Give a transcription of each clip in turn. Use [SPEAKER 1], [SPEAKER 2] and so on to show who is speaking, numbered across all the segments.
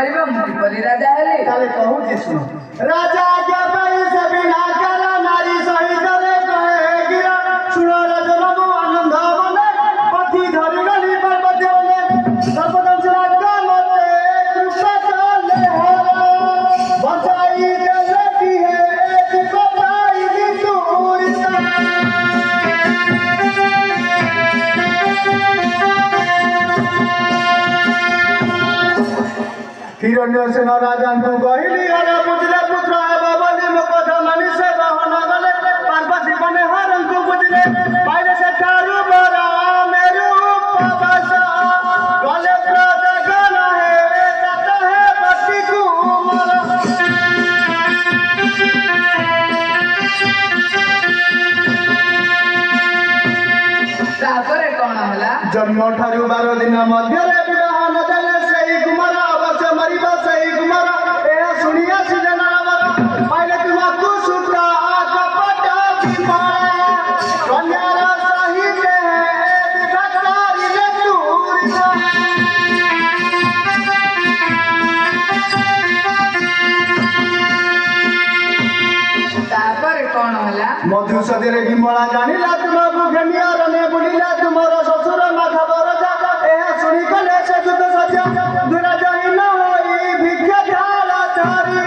[SPEAKER 1] Paribas मु किपरि राजा हेले
[SPEAKER 2] ताले कहूची सुन राजा आज्ञा पाई से बिना कला नारी सहित रे कहे गिरा सुन राजन मो आनंद मने पथि धरि गली पर्वत बने सर्वदंश राजा मते कृपा चले हरा बचाई देले की है एक बताई दी दूरिता हिरण्य सेन राजा कहली हरा बुझले पुत्र हेब बोली मो कथा मानि से बहन गले पार्वती बने हरन बुझले पाइले से चारु बरा मेरु पवस गले प्रजा गण है दत है भक्ति कुमर
[SPEAKER 1] तापरे कोन होला
[SPEAKER 2] जन्म ठारू 12 दिन मध्य विवाह न देले सेई कुमार अवश्य मरिबा सेई कुमार ए सुनिया सिजना पाइले तुमको सुता कपट विमार कन्या सही के विभक्तारी ले दूरिता
[SPEAKER 1] तापरे कोन होला
[SPEAKER 2] मधुसदे रे बिमला जानिला तुमको घेनिया रने बुलिला तुमरो ससुर माथा बरजा ए सुनी कले से जुद सत्य दुरा जाई न होई भिक्षा झाला चारी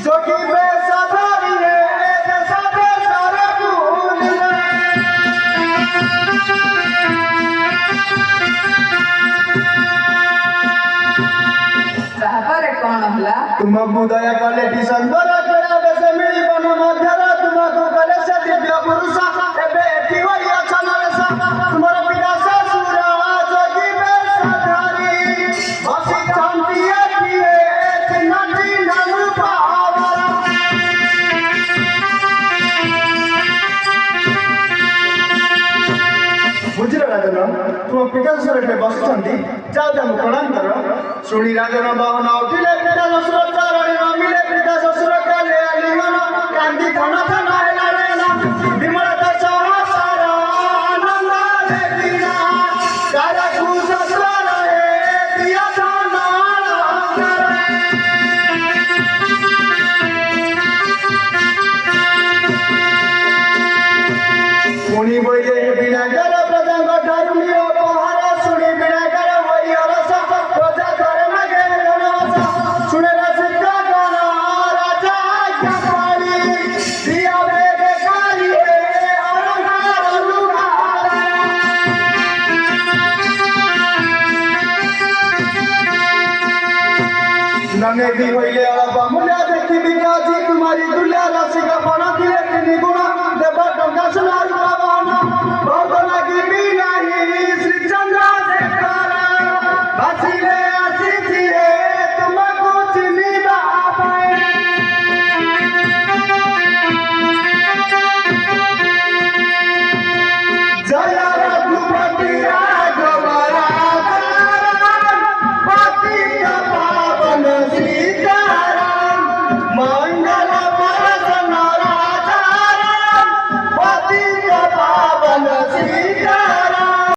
[SPEAKER 2] जोगी बेसधारी रे सारे सारे भूल
[SPEAKER 1] तापरे कोन होला
[SPEAKER 2] तुमको दया कले दिसंबर केड़ा बेसे मिली बन मध्यरा तुमको कले से दिव्य पुरुष एबे एठी होई अचनले सा तुमर पिता ससुर जोगी बेसधारी बसी चांदी एठी ए नदी ननु पावरा बुझिल राजन तुम पिता ससुर के बसचंदी जाओ जाओ प्रणाम करो सुनी राजन बहन उठिले पिता ससुर चरणी नमिले पिता ससुर काले आलिंगन कांदी धन धन हेला रेना विमल सहसार आनंद रे बिना कारा खुश सर हे दिया धन मुनि बोले बिना कर प्रजंग ठारुणी उपहार सुनी बिना कर होई अरस प्रजा करे मगे जनवस सुने रसिक गण राजा आज्ञा पाली दिया वेद काली अलंकार लुहार नने दी होइले अलबा मुल्या देखि बिकाजी तुम्हारी दुल्या रसिक बन दिले तिनी गुण